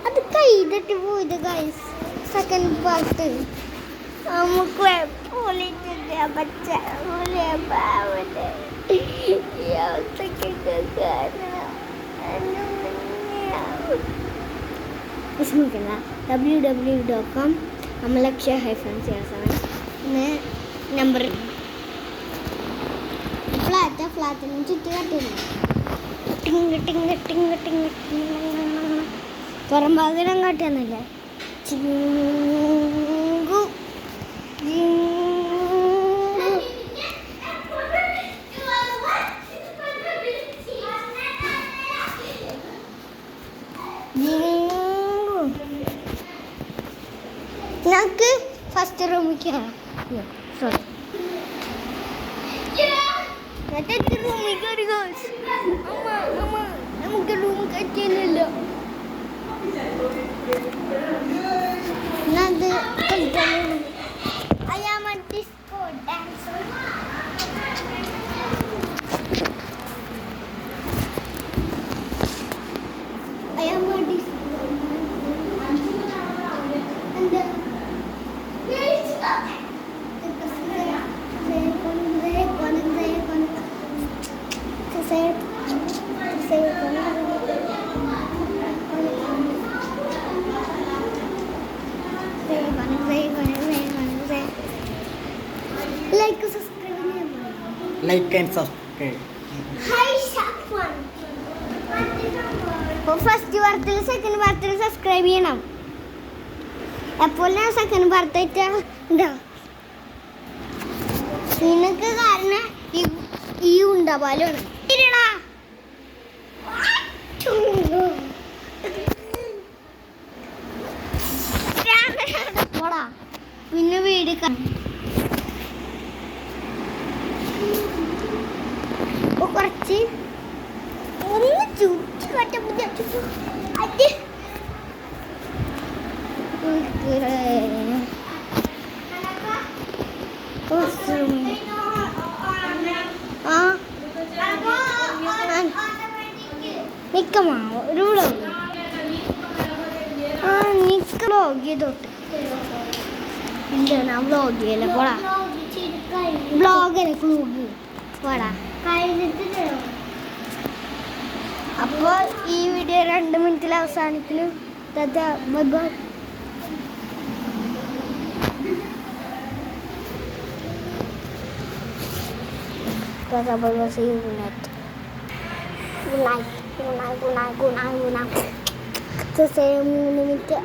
അത് കൈതട്ടി പോയത് guys. Second part നമുക്ക് വിഷമിക്കണ്ട. www.com അമലക്ഷ-07 നമ്പർ ഫ്ലാറ്റിന് ചുറ്റി കട്ടില്ല. ടിങ് ടിങ് ടിങ് ടിങ് പുറംഭാഗം കാട്ടിയൊന്നുമില്ല. ചിങ്കു ഞങ്ങൾക്ക് ഫസ്റ്റ് റൂമിൽ കയറാം. സോറി റൂമിൽ കയറി. നമുക്ക് റൂം കറ്റില്ലല്ലോ. Like and subscribe. ഫസ്റ്റ് ബർത്തിൽ സെക്കൻഡ് ബർത്തിൽ സബ്സ്ക്രൈബ് ചെയ്യണം. എപ്പോൾ ഞാൻ സെക്കൻഡ് ബർത്ത് എന്താ നിനക്ക് കാരണം ഈ ഉണ്ടാവാലാണ്. പിന്നെ വീട് കുറച്ച് ഒന്ന് ചുറ്റി കട്ടപ്പോ നിക്കമാ ഒരു വ്ളോഗ് നിക്ക വ്ളോഗ് ചെയ്തോട്ട് ഇല്ല ഞാൻ വ്ളോഗ് ചെയ്യല. പോടാ വ്ളോഗല്ലേ ക്ലൂഗ് പോടാ. അപ്പോൾ ഈ വീഡിയോ 2 മിനിറ്റിൽ അവസാനിക്കലും. Bye bye. See you tonight. Good night. Good night. Good night. Good night. Good night. 3 minutes.